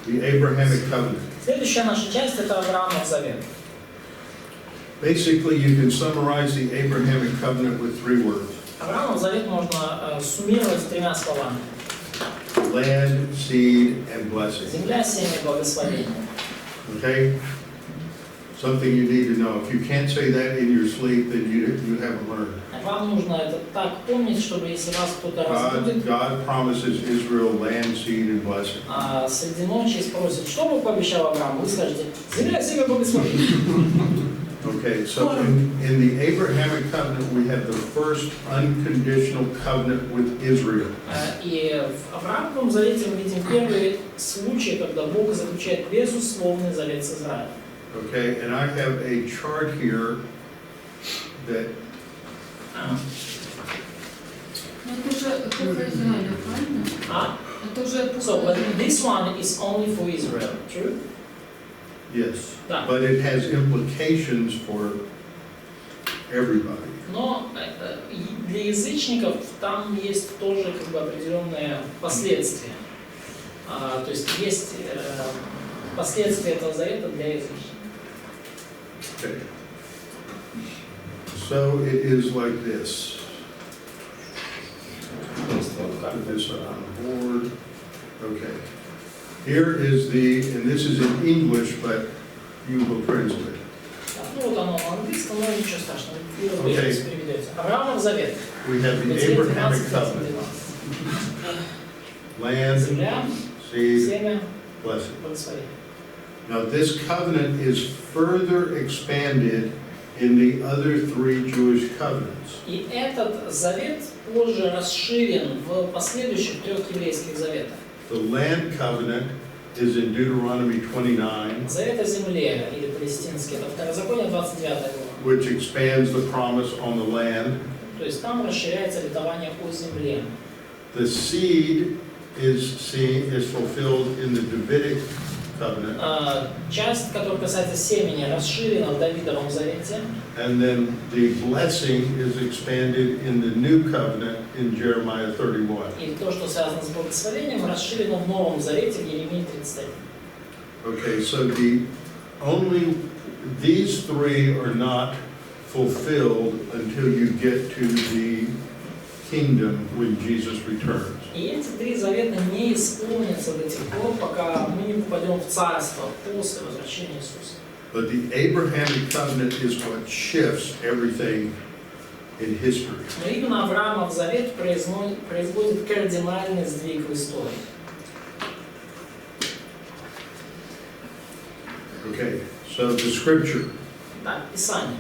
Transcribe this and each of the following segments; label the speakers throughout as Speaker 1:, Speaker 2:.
Speaker 1: The Abrahamic covenant.
Speaker 2: Следующая наша часть – это Авраамов завет.
Speaker 1: Basically, you can summarize the Abrahamic covenant with 3 words.
Speaker 2: Авраамов завет можно суммировать 3 словами.
Speaker 1: Land, seed, and blessing.
Speaker 2: Земля, семя, благословение.
Speaker 1: Okay? Something you need to know. If you can't say that in your sleep, then you haven't learned.
Speaker 2: Вам нужно это так помнить, чтобы если вас кто-то разбудит,
Speaker 1: God promises Israel land, seed, and blessing.
Speaker 2: а среди ночи спросит, что Бог пообещал Аврааму, вы скажете, земля, семя, благословение.
Speaker 1: Okay, so in the Abrahamic covenant, we have the first unconditional covenant with Israel.
Speaker 2: И в Авраамовом завете мы видим первый случай, когда Бог заключает безусловный завет с Израилем.
Speaker 1: Okay, and I have a chart here that
Speaker 3: Это уже эпоха Израиля, правильно? Это уже эпоха.
Speaker 2: So, but this one is only for Israel, true?
Speaker 1: yes,
Speaker 2: Да.
Speaker 1: but it has implications for everybody.
Speaker 2: Но для язычников там есть тоже как бы определенные последствия. То есть есть последствия этого завета для язычников.
Speaker 1: Okay. So it is like this. Put this on the board. Okay. Here is and this is in English, but you will translate.
Speaker 2: Ну вот оно на английском, но ничего страшного, вы
Speaker 1: Okay.
Speaker 2: переведете. Авраамов завет.
Speaker 1: We have the
Speaker 2: Бытие
Speaker 1: Abrahamic
Speaker 2: 13,
Speaker 1: covenant.
Speaker 2: 12.
Speaker 1: Land,
Speaker 2: Земля,
Speaker 1: seed,
Speaker 2: семя,
Speaker 1: blessing.
Speaker 2: благословение.
Speaker 1: Now this covenant is further expanded in the other 3 Jewish covenants.
Speaker 2: И этот завет позже расширен в последующих 3 еврейских заветах.
Speaker 1: The land covenant is in Deuteronomy 29,
Speaker 2: Завет о земле, или палестинский, это Второзаконие 29 глава.
Speaker 1: which expands the promise on the land.
Speaker 2: То есть там расширяется обетование о земле.
Speaker 1: The seed is fulfilled in the Davidic covenant.
Speaker 2: Часть, которая касается семени, расширена в Давидовом завете.
Speaker 1: And then the blessing is expanded in the new covenant in Jeremiah 31.
Speaker 2: И то, что связано с благословением, расширено в Новом Завете в Еремии 31.
Speaker 1: Okay, so these 3 are not fulfilled until you get to the kingdom when Jesus returns.
Speaker 2: И эти 3 завета не исполнятся до тех пор, пока мы не попадем в Царство после возвращения Иисуса.
Speaker 1: But the Abrahamic covenant is what shifts everything in history.
Speaker 2: Но именно Авраамов завет производит кардинальный сдвиг в истории.
Speaker 1: Okay, so the scripture.
Speaker 2: Так, Писание.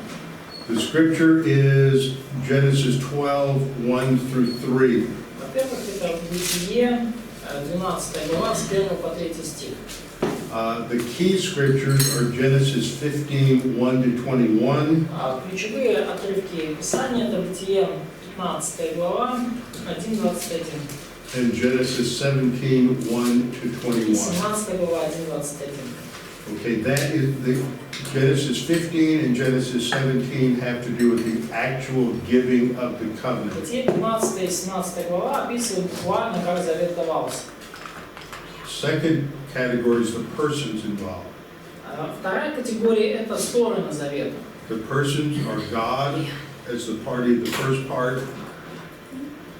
Speaker 1: The scripture is Genesis 12, 1 through 3.
Speaker 2: Во-первых, это Бытие, 12 глава, с 1 по 3 стих.
Speaker 1: The key scriptures are Genesis 15, 1 to 21.
Speaker 2: Ключевые отрывки Писания это Бытие 15 глава, 1-21.
Speaker 1: And Genesis 17, 1 to 21.
Speaker 2: 17 глава, 1-21.
Speaker 1: Okay, that is the Genesis 15 and Genesis 17 have to do with the actual giving of the covenant.
Speaker 2: Бытие 15 и 17 глава описывают буквально, как завет давался.
Speaker 1: Second category is the persons involved.
Speaker 2: Вторая категория это стороны завета.
Speaker 1: The persons are God as the party of the first part,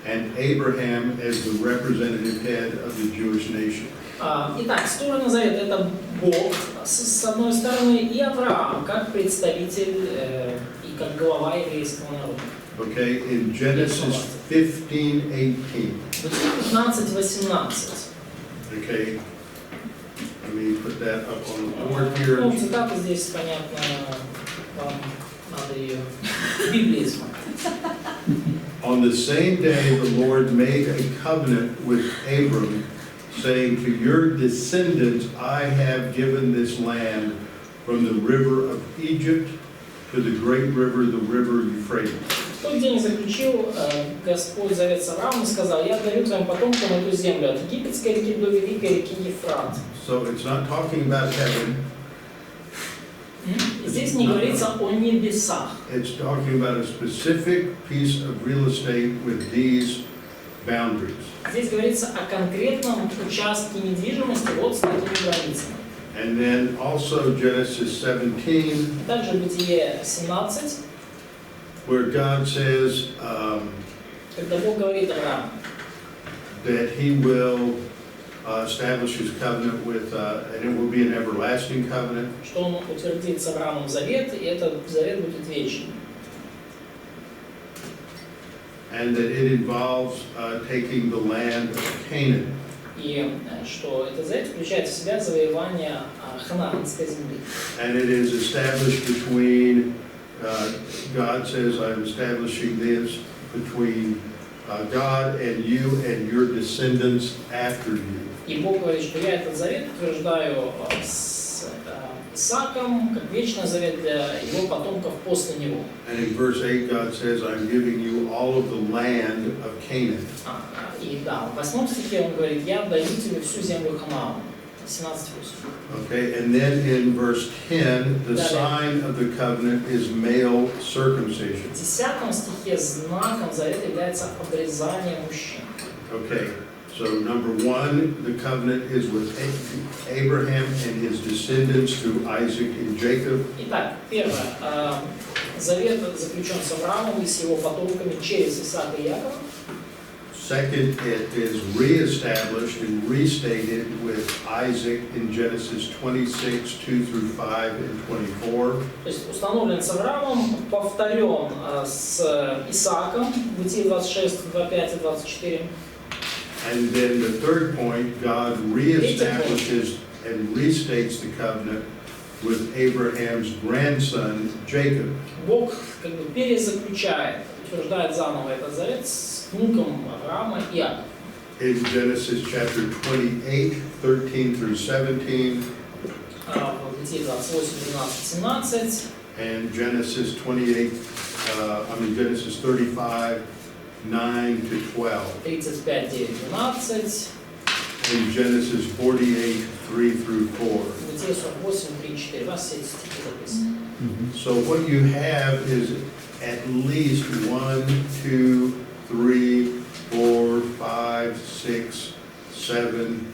Speaker 1: and Abraham as the representative head of the Jewish nation.
Speaker 2: Итак, стороны завета это Бог с одной стороны и Авраам как представитель и как глава еврейского народа.
Speaker 1: Okay, in Genesis 15:18.
Speaker 2: 15-18.
Speaker 1: Okay, let me put that up on the board here.
Speaker 2: Ну, цитата здесь, понятно, вам надо ее в Библии смотреть.
Speaker 1: On the same day, the Lord made a covenant with Abram, saying, to your descendants I have given this land from the river of Egypt to the great river, the river Euphrates.
Speaker 2: В тот день заключил Господь завет с Авраамом и сказал, я дарю твоим потомкам эту землю от египетской реки до великой реки Ефрат.
Speaker 1: So it's not talking about heaven.
Speaker 2: Здесь не говорится о небесах.
Speaker 1: It's talking about a specific piece of real estate with these boundaries.
Speaker 2: Здесь говорится о конкретном участке недвижимости вот с такими границами.
Speaker 1: And then also Genesis 17,
Speaker 2: Также Бытие 17,
Speaker 1: where God says
Speaker 2: когда Бог говорит Аврааму,
Speaker 1: that He will establish His covenant with, and it will be an everlasting covenant.
Speaker 2: что Он утвердит с Авраамом завет, и этот завет будет вечным.
Speaker 1: And that it involves taking the land of Canaan.
Speaker 2: И что этот завет включает в себя завоевание ханаанской земли.
Speaker 1: And it is established between, God says, I'm establishing this between God and you and your descendants after you.
Speaker 2: И Бог говорит, что я этот завет утверждаю с Исааком, как вечный завет для его потомков после него.
Speaker 1: And in verse 8, God says, I'm giving you all of the land of Canaan.
Speaker 2: И да, в 8 стихе он говорит, я даю тебе всю землю Ханаана. 17:8.
Speaker 1: Okay, and then in verse 10, the sign of the covenant is male circumcision.
Speaker 2: В 10 стихе знаком завета является обрезание мужчин.
Speaker 1: Okay, so number 1, the covenant is with Abraham and his descendants through Isaac and Jacob.
Speaker 2: Итак, первое, завет заключен с Авраамом и с его потомками через Исаака и Якова.
Speaker 1: Second, it is reestablished and restated with Isaac in Genesis 26, 2 through 5 and 24.
Speaker 2: То есть установлен с Авраамом, повторен с Исааком, Бытие 26, 25 и 24.
Speaker 1: And then the third point, God reestablishes and restates the covenant with Abraham's grandson, Jacob.
Speaker 2: Бог как бы перезаключает, утверждает заново этот завет с внуком Авраама Иакова.
Speaker 1: In Genesis chapter 28, 13 through 17.
Speaker 2: В Бытие 28, 12, 17.
Speaker 1: And Genesis 28, Genesis 35, 9 to 12.
Speaker 2: 35, 9, 12.
Speaker 1: In Genesis 48, 3 through 4.
Speaker 2: Бытие 48, 3, 4. У вас все эти стихи записаны.
Speaker 1: So what you have is at least 1, 2, 3, 4, 5, 6, 7,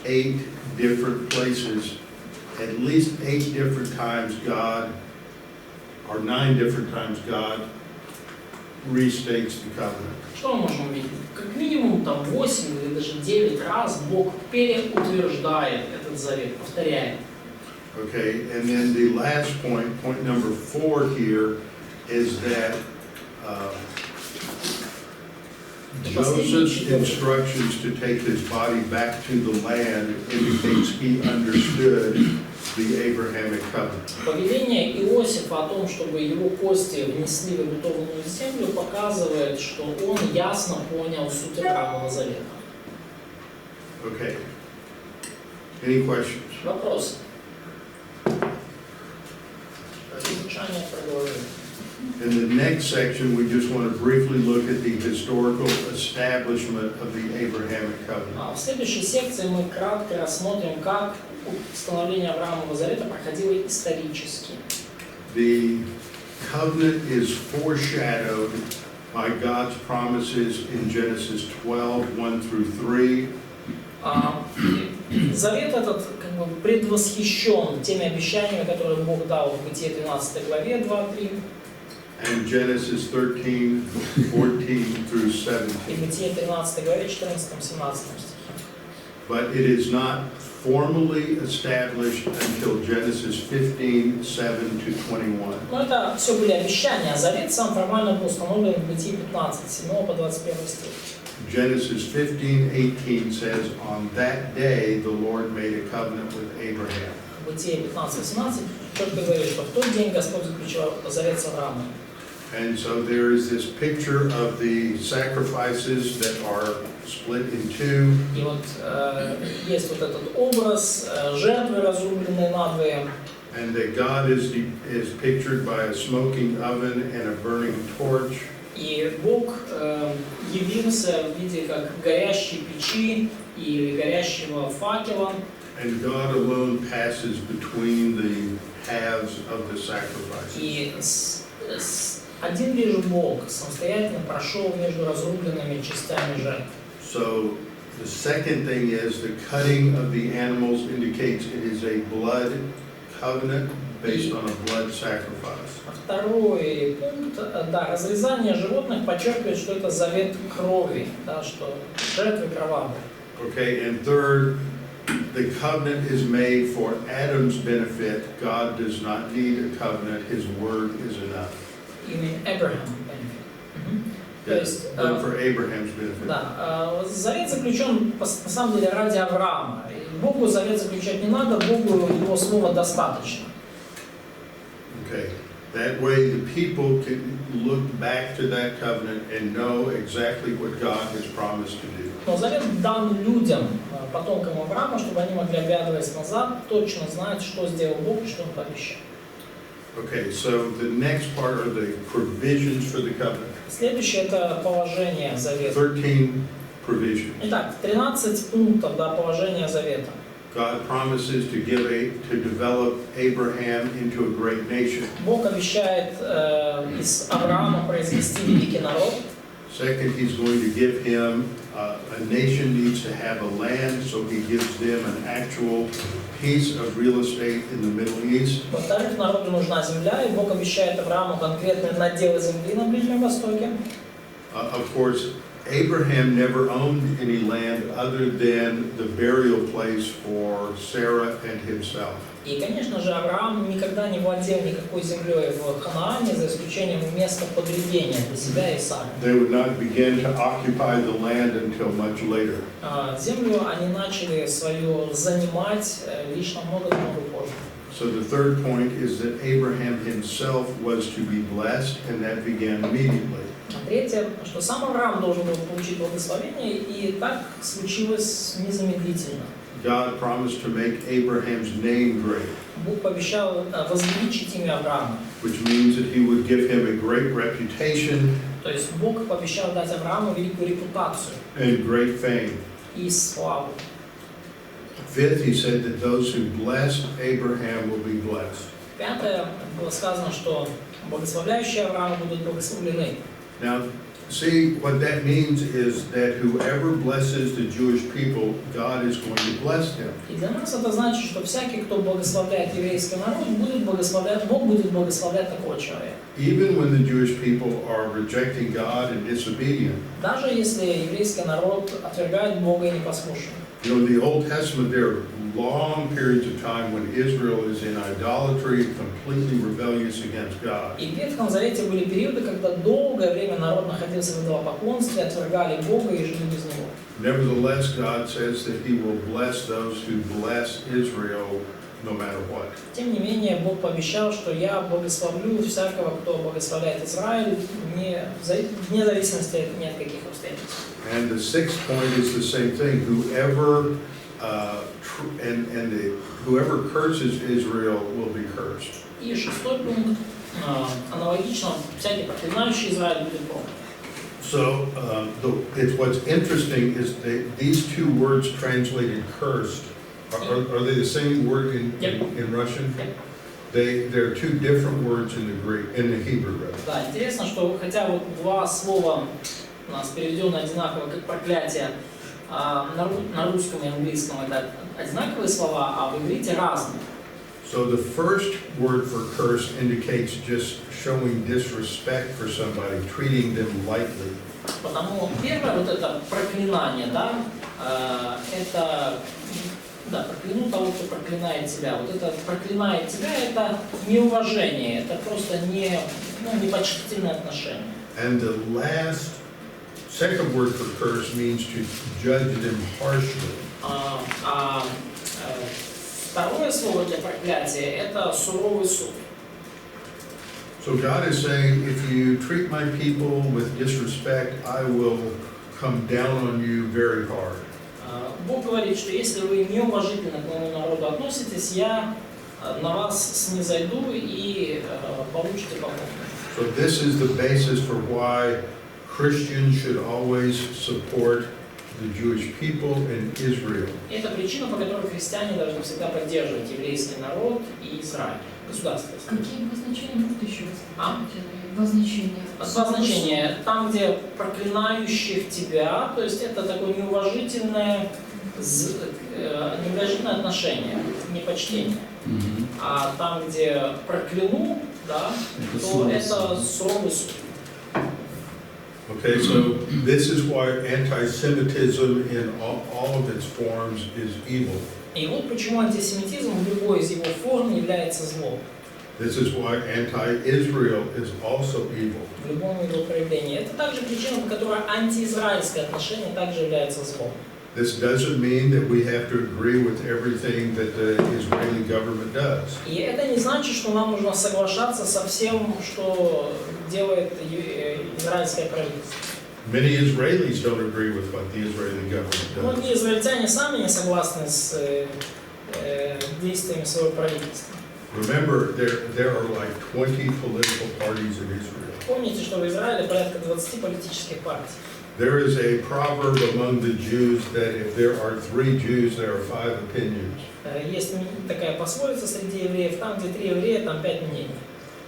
Speaker 1: 8 different places. At least 8 different times God, or 9 different times God restates the covenant.
Speaker 2: Что мы можем увидеть? Как минимум там 8 или даже 9 раз Бог переутверждает этот завет, повторяет.
Speaker 1: Okay, and then the last point, point number 4 here, is that Joseph's instructions to take his body back to the land indicates he understood the Abrahamic covenant.
Speaker 2: Повеление Иосифа о том, чтобы его кости внесли в обетованную землю, показывает, что он ясно понял суть Авраамова завета.
Speaker 1: Okay. Any questions?
Speaker 2: Вопрос. Изучение продолжение.
Speaker 1: In the next section, we just want to briefly look at the historical establishment of the Abrahamic covenant.
Speaker 2: В следующей секции мы кратко рассмотрим, как установление Авраамова завета проходило исторически.
Speaker 1: The covenant is foreshadowed by God's promises in Genesis 12, 1 through 3.
Speaker 2: Завет этот как бы предвосхищен теми обещаниями, которые Бог дал в Бытие 12 главе 2-3.
Speaker 1: And Genesis 13, 14 through 17.
Speaker 2: И Бытие 13 главе 14-17 стихе.
Speaker 1: But it is not formally established until Genesis 15, 7 to 21.
Speaker 2: Но это все были обещания, а завет сам формально был установлен в Бытие 15, 7 по 21 стих.
Speaker 1: Genesis 15:18 says, on that day the Lord made a covenant with Abraham.
Speaker 2: Бытие 15-18 четко говорит, что в тот день Господь заключил завет с Авраамом.
Speaker 1: And so there is this picture of the sacrifices that are split in two.
Speaker 2: И вот есть вот этот образ жертвы, разрубленной надвое.
Speaker 1: And that God is pictured by a smoking oven and a burning torch.
Speaker 2: И Бог явился в виде как горящей печи и горящего факела.
Speaker 1: And God alone passes between the halves of the sacrifices.
Speaker 2: И один лишь Бог самостоятельно прошел между разрубленными частями жертв.
Speaker 1: So the second thing is the cutting of the animals indicates it is a blood covenant based on a blood sacrifice.
Speaker 2: Второй пункт, да, разрезание животных подчеркивает, что это завет крови, да, что жертвы кровавые.
Speaker 1: Okay, and third, the covenant is made for Adam's benefit. God does not need a covenant. His word is enough.
Speaker 2: You mean Abraham benefit. То есть,
Speaker 1: But for Abraham's benefit.
Speaker 2: да, завет заключен на самом деле ради Авраама. И Богу завет заключать не надо, Богу его слова достаточно.
Speaker 1: Okay, that way the people can look back to that covenant and know exactly what God has promised to do.
Speaker 2: Но завет дан людям, потомкам Авраама, чтобы они могли, оглядываясь назад, точно знать, что сделал Бог и что Он пообещал.
Speaker 1: Okay, so the next part are the provisions for the covenant.
Speaker 2: Следующее – это положение завета.
Speaker 1: 13 provisions.
Speaker 2: Итак, 13 пунктов, да, положения завета.
Speaker 1: God promises to develop Abraham into a great nation.
Speaker 2: Бог обещает из Авраама произвести великий народ.
Speaker 1: Second, he's going to give him, a nation needs to have a land, so he gives them an actual piece of real estate in the Middle East.
Speaker 2: Во-вторых, народу нужна земля, и Бог обещает Аврааму конкретные наделы земли на Ближнем Востоке.
Speaker 1: Of course, Abraham never owned any land other than the burial place for Sarah and himself.
Speaker 2: И, конечно же, Авраам никогда не владел никакой землей в Ханаане, за исключением места погребения для себя и Сары.
Speaker 1: They would not begin to occupy the land until much later.
Speaker 2: Землю они начали свою занимать лишь намного-намного позже.
Speaker 1: So the third point is that Abraham himself was to be blessed, and that began immediately.
Speaker 2: Третье, что сам Авраам должен был получить благословение, и так случилось незамедлительно.
Speaker 1: God promised to make Abraham's name great,
Speaker 2: Бог пообещал возвеличить имя Авраама.
Speaker 1: which means that he would give him a great reputation
Speaker 2: То есть Бог пообещал дать Аврааму великую репутацию
Speaker 1: and great fame.
Speaker 2: и славу.
Speaker 1: Fifth, he said that those who bless Abraham will be blessed.
Speaker 2: Пятое, было сказано, что благословляющие Авраама будут благословлены.
Speaker 1: Now, see, what that means is that whoever blesses the Jewish people, God is going to bless him.
Speaker 2: И для нас это значит, что всякий, кто благословляет еврейский народ, будет благословлять, Бог будет благословлять такого человека.
Speaker 1: Even when the Jewish people are rejecting God and disobedient.
Speaker 2: Даже если еврейский народ отвергает Бога и непослушен.
Speaker 1: You know, in the Old Testament, there are long periods of time when Israel is in idolatry, completely rebellious against God.
Speaker 2: И в Ветхом Завете были периоды, когда долгое время народ находился в идолопоклонстве, отвергали Бога и жили без Него.
Speaker 1: Nevertheless, God says that He will bless those who bless Israel no matter what.
Speaker 2: Тем не менее, Бог пообещал, что я благословлю всякого, кто благословляет Израиль, вне зависимости ни от каких обстоятельств.
Speaker 1: And the sixth point is the same thing. Whoever whoever curses Israel will be cursed.
Speaker 2: И шестой пункт, аналогично, всякий проклинающий Израиль будет проклят.
Speaker 1: So what's interesting is that these two words translated cursed. Are they the same word in Russian?
Speaker 2: Yep.
Speaker 1: They're two different words in the Hebrew. Rather.
Speaker 2: Да, интересно, что хотя вот два слова у нас переведены одинаково как проклятие, на русском и английском это одинаковые слова, а в иврите разные.
Speaker 1: So the first word for curse indicates just showing disrespect for somebody, treating them lightly.
Speaker 2: Потому первое вот это проклинание, да, это да, прокляну того, кто проклинает тебя. Вот это проклинает тебя, это неуважение, это просто непочтительное отношение.
Speaker 1: And the second word for curse means to judge them harshly.
Speaker 2: Второе слово для проклятия – это суровый суд.
Speaker 1: So God is saying, if you treat my people with disrespect, I will come down on you very hard.
Speaker 2: Бог говорит, что если вы неуважительно к моему народу относитесь, я на вас снизойду и получите по полной.
Speaker 1: So this is the basis for why Christians should always support the Jewish people and Israel.
Speaker 2: Это причина, по которой христиане должны всегда поддерживать еврейский народ и Израиль, государство.
Speaker 3: Какие обозначения будут еще? Два значения.
Speaker 2: Два значения. Там, где проклинающих тебя, то есть это такое неуважительное отношение, непочтение. А там, где прокляну, да, то это суровый суд.
Speaker 1: Okay, so this is why anti-Semitism in all of its forms is evil.
Speaker 2: И вот почему антисемитизм в любой из его форм является злом.
Speaker 1: This is why anti-Israel is also evil.
Speaker 2: В любом его проявлении. Это также причина, по которой антиизраильское отношение также является злом.
Speaker 1: This doesn't mean that we have to agree with everything that the Israeli government does.
Speaker 2: И это не значит, что нам нужно соглашаться со всем, что делает израильское правительство.
Speaker 1: Many Israelis don't agree with what the Israeli government does.
Speaker 2: Многие израильтяне сами не согласны с действиями своего правительства.
Speaker 1: Remember, there are like 20 political parties in Israel.
Speaker 2: Помните, что в Израиле порядка 20 политических партий.
Speaker 1: There is a proverb among the Jews that if there are 3 Jews, there are 5 opinions.
Speaker 2: Есть такая пословица среди евреев: там, где 3 еврея, там 5 мнений.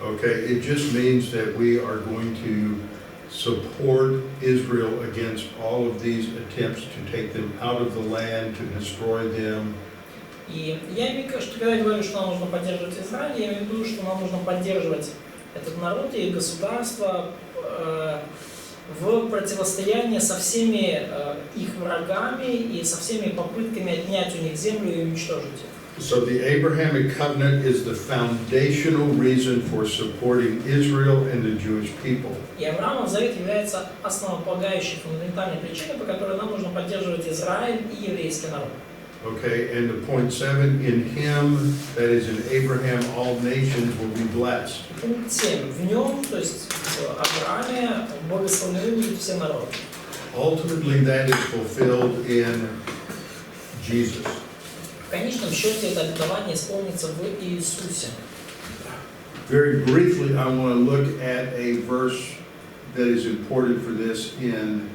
Speaker 1: Okay, it just means that we are going to support Israel against all of these attempts to take them out of the land, to destroy them.
Speaker 2: И я имею в виду, что когда я говорю, что нам нужно поддерживать Израиль, я имею в виду, что нам нужно поддерживать этот народ и государство в противостоянии со всеми их врагами и со всеми попытками отнять у них землю и уничтожить их.
Speaker 1: So the Abrahamic covenant is the foundational reason for supporting Israel and the Jewish people.
Speaker 2: И Авраамов завет является основополагающей, фундаментальной причиной, по которой нам нужно поддерживать Израиль и еврейский народ.
Speaker 1: Okay, and the point 7, in him, that is in Abraham, all nations will be blessed.
Speaker 2: Пункт 7. В нем, то есть в Аврааме, благословены будут все народы.
Speaker 1: Ultimately, that is fulfilled in Jesus.
Speaker 2: В конечном счете это обетование исполнится в Иисусе.
Speaker 1: Very briefly, I want to look at a verse that is important for this in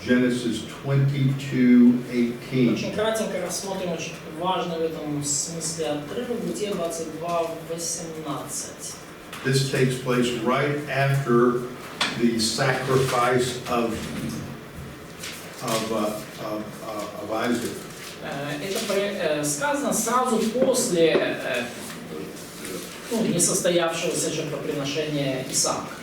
Speaker 1: Genesis 22:18.
Speaker 2: Очень кратенько рассмотрим очень важный в этом смысле отрывок, Бытие 22:18.
Speaker 1: This takes place right after the sacrifice of Isaac.
Speaker 2: Это сказано сразу после несостоявшегося жертвоприношения Исаака.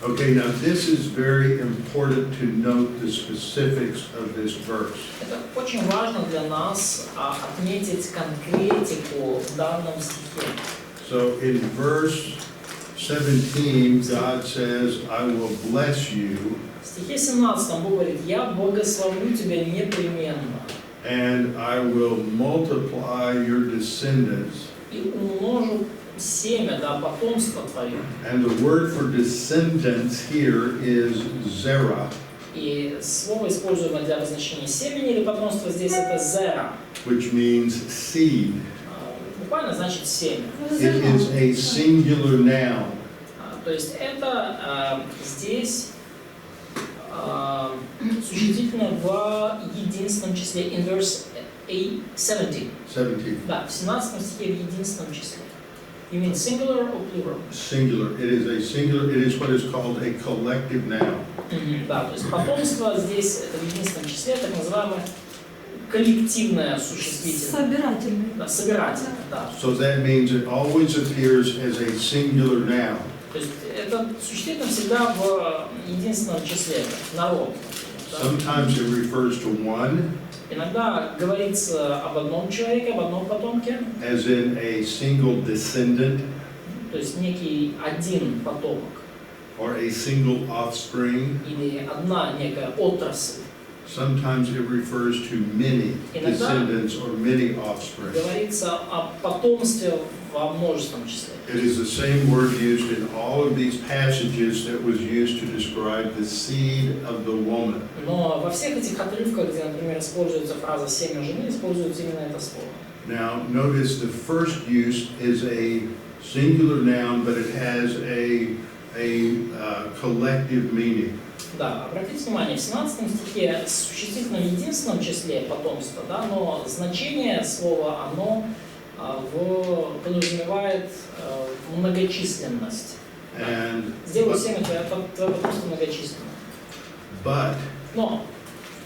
Speaker 1: Okay, now this is very important to note the specifics of this verse.
Speaker 2: Это очень важно для нас отметить конкретику в данном стихе.
Speaker 1: So in verse 17, God says, I will bless you.
Speaker 2: В стихе 17 Бог говорит: «Я благословлю тебя непременно».
Speaker 1: And I will multiply your descendants.
Speaker 2: И умножу семя, да, потомство твое.
Speaker 1: And the word for descendants here is zera.
Speaker 2: И слово, используемое для обозначения семени или потомства, здесь это зера.
Speaker 1: Which means seed.
Speaker 2: Буквально значит семя.
Speaker 1: It is a singular noun.
Speaker 2: То есть это здесь существительное в единственном числе. In verse 17. Да, в 17 стихе в единственном числе. You mean singular or plural?
Speaker 1: Singular. It is a singular. It is what is called a collective noun.
Speaker 2: Да, то есть потомство здесь это в единственном числе, так называемое коллективное существительное.
Speaker 3: Собирательное.
Speaker 2: Да, собирательное, да.
Speaker 1: So that means it always appears as a singular noun.
Speaker 2: То есть это существительное всегда в единственном числе, народ.
Speaker 1: Sometimes it refers to one.
Speaker 2: Иногда говорится об одном человеке, об одном потомке.
Speaker 1: As in a single descendant.
Speaker 2: То есть некий один потомок.
Speaker 1: Or a single offspring.
Speaker 2: Или одна некая отрасль.
Speaker 1: Sometimes it refers to many descendants or many offspring.
Speaker 2: Говорится о потомстве во множественном числе.
Speaker 1: It is the same word used in all of these passages that was used to describe the seed of the woman.
Speaker 2: Но во всех этих отрывках, где, например, используется фраза «семя жены», используется именно это слово.
Speaker 1: Now, notice the first use is a singular noun, but it has a collective meaning.
Speaker 2: Да, обратите внимание, в 17 стихе существительное в единственном числе потомства, да, но значение слова, оно подразумевает многочисленность.
Speaker 1: And
Speaker 2: Сделаю семя твое потомство многочисленно.
Speaker 1: but
Speaker 2: Но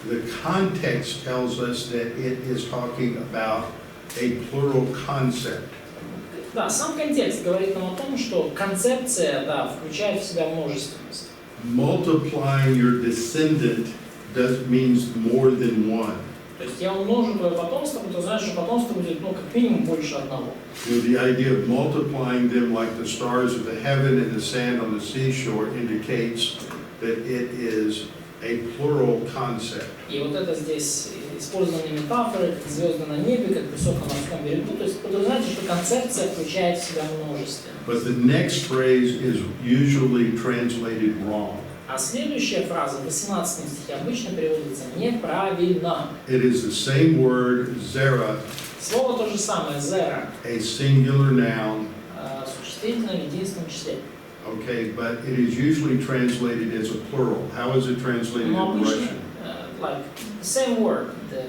Speaker 1: the context tells us that it is talking about a plural concept.
Speaker 2: да, сам контекст говорит нам о том, что концепция, да, включает в себя множественность.
Speaker 1: Multiplying your descendant means more than one.
Speaker 2: То есть я умножу твое потомство, то знаешь, что потомство будет, ну, как минимум больше одного.
Speaker 1: You know, the idea of multiplying them like the stars of the heaven and the sand on the seashore indicates that it is a plural concept.
Speaker 2: И вот это здесь использование метафоры, как звезды на небе, как песок на морском берегу, то есть подразумевается, что концепция включает в себя множество.
Speaker 1: But the next phrase is usually translated wrong.
Speaker 2: А следующая фраза в 18 стихе обычно переводится неправильно.
Speaker 1: It is the same word, zera,
Speaker 2: Слово то же самое, zera,
Speaker 1: a singular noun,
Speaker 2: существительное в единственном числе.
Speaker 1: okay, but it is usually translated as a plural. How is it translated
Speaker 2: Но
Speaker 1: in
Speaker 2: обычно,
Speaker 1: Russian?
Speaker 2: like, the same word, the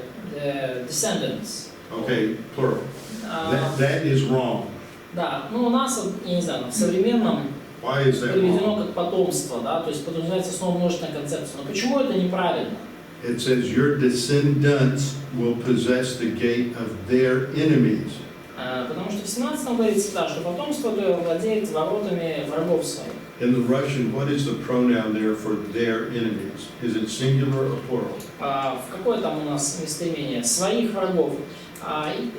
Speaker 2: descendants.
Speaker 1: Okay, plural. That is wrong.
Speaker 2: Да, ну у нас, я не знаю, в современном
Speaker 1: Why is that
Speaker 2: переведено
Speaker 1: wrong?
Speaker 2: как потомство, да, то есть подразумевается снова множественная концепция. Но почему это неправильно?
Speaker 1: It says your descendants will possess the gate of their enemies.
Speaker 2: Потому что в 17 говорится, да, что потомство твое владеет воротами врагов своих.
Speaker 1: In the Russian, what is the pronoun there for their enemies? Is it singular or plural?
Speaker 2: В какое там у нас местоимение? Своих врагов.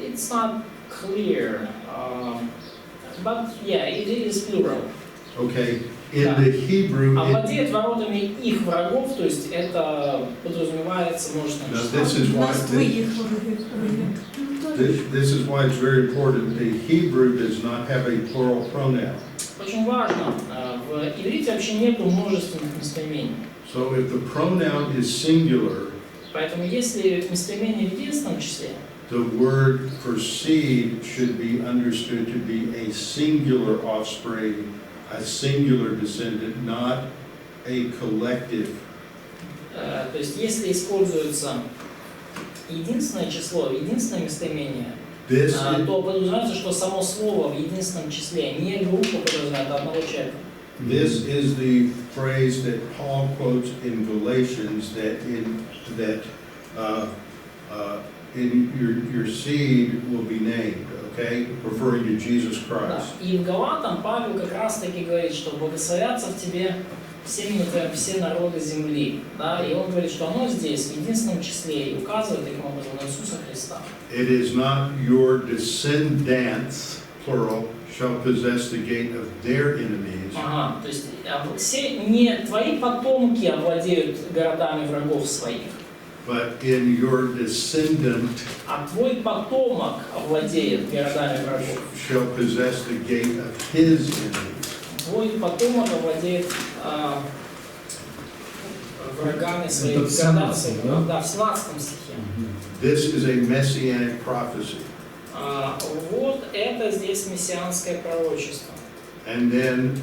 Speaker 2: It's not clear, but yeah, it is plural.
Speaker 1: Okay, in the Hebrew,
Speaker 2: Владеет воротами их врагов, то есть это подразумевается множественное число.
Speaker 1: this is why it's very important. The Hebrew does not have a plural pronoun.
Speaker 2: Очень важно, в иврите вообще нету множественных местоимений.
Speaker 1: So if the pronoun is singular,
Speaker 2: Поэтому если местоимение в единственном числе,
Speaker 1: the word for seed should be understood to be a singular offspring, a singular descendant, not a collective.
Speaker 2: То есть если используется единственное число, единственное местоимение, то подразумевается, что само слово в единственном числе, не группа подразумевает одного человека.
Speaker 1: This is the phrase that Paul quotes in Galatians, that your seed will be named, okay, referring to Jesus Christ.
Speaker 2: И в Галатам Павел как раз таки говорит, что благословятся в тебе семени твоем все народы земли. Да? И он говорит, что оно здесь в единственном числе и указывает таким образом на Иисуса Христа.
Speaker 1: It is not your descendants, plural, shall possess the gate of their enemies.
Speaker 2: Ага, то есть все не твои потомки овладеют городами врагов своих.
Speaker 1: But in your descendant
Speaker 2: А твой потомок овладеет городами врагов.
Speaker 1: shall possess the gate of his enemies.
Speaker 2: Твой потомок овладеет врагами своих городами. Да, в 17 стихе.
Speaker 1: This is a messianic prophecy.
Speaker 2: Вот это здесь мессианское пророчество.
Speaker 1: And then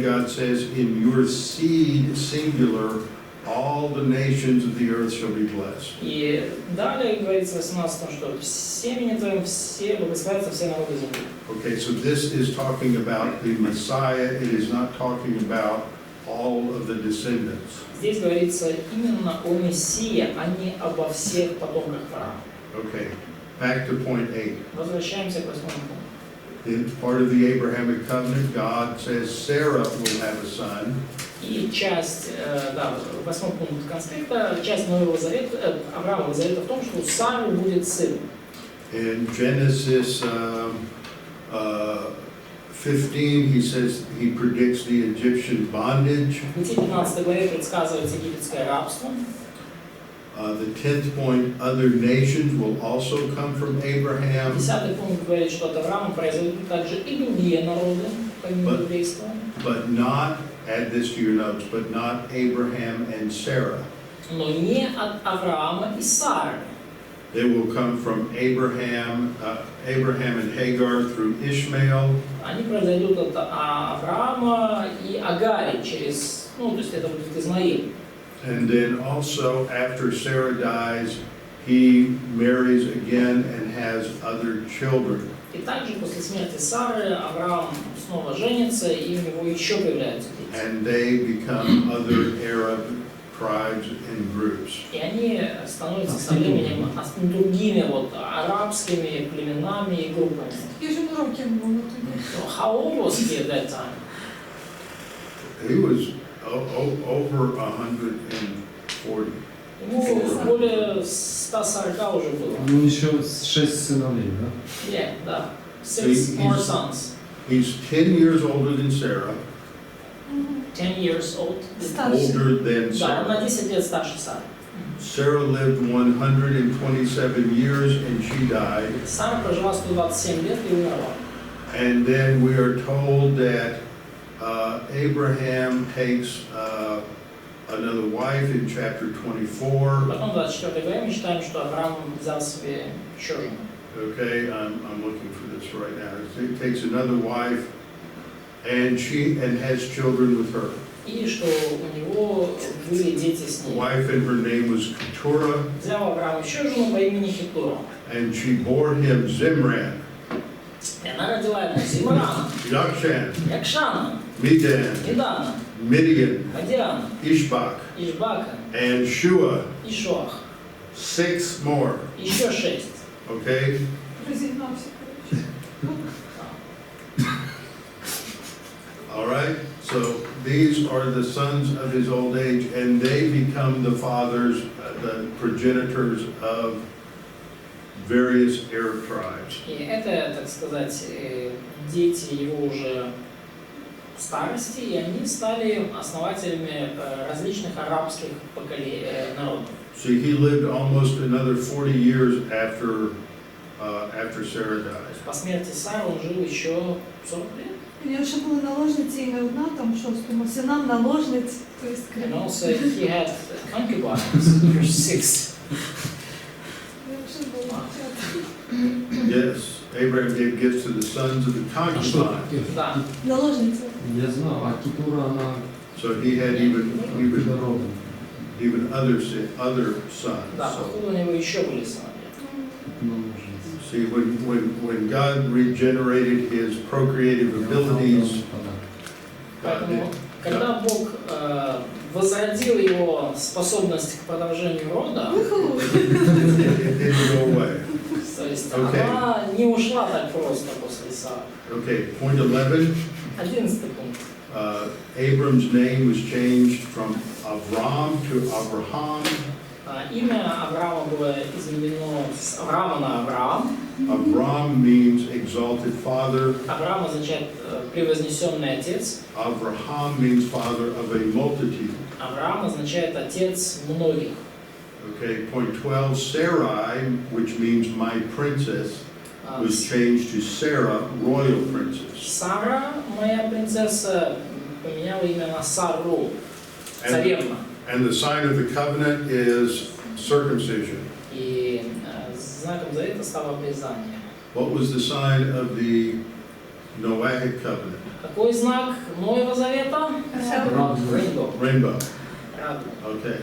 Speaker 1: God says, in your seed, singular, all the nations of the earth shall be blessed.
Speaker 2: И далее говорится в 18, что в семени твоем все благословятся все народы земли.
Speaker 1: Okay, so this is talking about the Messiah. It is not talking about all of the descendants.
Speaker 2: Здесь говорится именно о Мессии, а не обо всех потомках Авраама.
Speaker 1: Okay, back to point 8.
Speaker 2: Возвращаемся к 8 пункту.
Speaker 1: In part of the Abrahamic covenant, God says Sarah will have a son.
Speaker 2: И часть, да, 8 пункт конспекта, часть Нового Завета, Авраамова Завета в том, что у Сары будет сын.
Speaker 1: In Genesis 15, he says he predicts the Egyptian bondage.
Speaker 2: В 15 главе предсказывается египетское рабство.
Speaker 1: The 10th point, other nations will also come from Abraham.
Speaker 2: 10 пункт говорит, что от Авраама произойдут также и другие народы, помимо еврейства.
Speaker 1: But not, add this to your notes, but not Abraham and Sarah.
Speaker 2: Но не от Авраама и Сары.
Speaker 1: They will come from Abraham and Hagar through Ishmael.
Speaker 2: Они произойдут от Авраама и Агари через, ну, то есть это будет Измаил.
Speaker 1: And then also after Sarah dies, he marries again and has other children.
Speaker 2: И также после смерти Сары Авраам снова женится, и у него еще появляются дети.
Speaker 1: And they become other Arab tribes and groups.
Speaker 2: И они становятся со временем другими вот арабскими племенами и группами.
Speaker 3: Скільки ж йому років було тоді?
Speaker 2: So how old was he at that time?
Speaker 1: He was over 140.
Speaker 2: Ему более 140 уже было.
Speaker 4: Ну, еще 6 сыновей, да?
Speaker 2: Yeah, да. 6 more sons.
Speaker 1: He's 10 years older than Sarah,
Speaker 2: 10 years old.
Speaker 3: Старший.
Speaker 1: older than
Speaker 2: Да, он на
Speaker 1: Sarah.
Speaker 2: 10 лет старше Сары.
Speaker 1: Sarah lived 127 years and she died.
Speaker 2: Сара прожила 127 лет и умерла.
Speaker 1: And then we are told that Abraham takes another wife in chapter 24.
Speaker 2: Потом в 24 главе мы читаем, что Авраам взял себе еще жену.
Speaker 1: Okay, I'm looking for this right now. He takes another wife and has children with her.
Speaker 2: И что у него были дети с
Speaker 1: The
Speaker 2: ней.
Speaker 1: wife and her name was Keturah,
Speaker 2: Взял Авраам еще жену по имени Хитура.
Speaker 1: and she bore him Zimran,
Speaker 2: И она родила ему Зимрана,
Speaker 1: Yakshan,
Speaker 2: Якшана,
Speaker 1: Midan,
Speaker 2: Медана,
Speaker 1: Midian,
Speaker 2: Мадиана,
Speaker 1: Ishbak,
Speaker 2: Ишбака,
Speaker 1: and Shua.
Speaker 2: Ишуах.
Speaker 1: 6 more.
Speaker 2: Еще 6.
Speaker 1: Okay?
Speaker 3: Розігнався, коротше.
Speaker 1: All right? So these are the sons of his old age, and they become the fathers, the progenitors of various Arab tribes.
Speaker 2: И это, так сказать, дети его уже старости, и они стали основателями различных арабских народов.
Speaker 1: See, he lived almost another 40 years after Sarah
Speaker 2: То
Speaker 1: died.
Speaker 2: есть по смерти Сары он жил еще 40 лет.
Speaker 3: У нього ще були наложниці і не одна, там шостому синам наложниць, тобто
Speaker 2: And
Speaker 3: скрипка.
Speaker 2: also he had concubines, there's 6.
Speaker 3: Якщо було дівчата.
Speaker 1: Yes, Abraham gave gifts to the sons of the
Speaker 4: А что?
Speaker 1: concubine.
Speaker 2: Да.
Speaker 3: Наложниця.
Speaker 4: Я знал, а Китура, она
Speaker 1: So he had even
Speaker 4: народом.
Speaker 1: other sons.
Speaker 2: Да,
Speaker 1: So,
Speaker 2: походу у него еще были сыновья.
Speaker 1: see, when God regenerated his procreative abilities,
Speaker 2: Поэтому, когда Бог возродил его способность к продолжению рода,
Speaker 1: it didn't go away.
Speaker 2: то есть
Speaker 1: Okay.
Speaker 2: она не ушла так просто после Сары.
Speaker 1: Okay, point 11.
Speaker 2: 11 пункт.
Speaker 1: Abram's name was changed from Avram to Abraham.
Speaker 2: Имя Авраама было изменено с Авраама на Авраам.
Speaker 1: Avram means exalted father.
Speaker 2: Авраам означает превознесенный отец.
Speaker 1: Abraham means father of a multitude.
Speaker 2: Авраам означает отец многих.
Speaker 1: Okay, point 12. Sarai, which means my princess, was changed to Sarah, royal princess.
Speaker 2: Сара, моя принцесса, поменяла имя на Сару, царевна.
Speaker 1: And the sign of the covenant is circumcision.
Speaker 2: И знаком завета стало обрезание.
Speaker 1: What was the sign of the Noahic covenant?
Speaker 2: Какой знак Нового Завета? Rainbow.
Speaker 1: Rainbow.
Speaker 2: Радуга.
Speaker 1: Okay.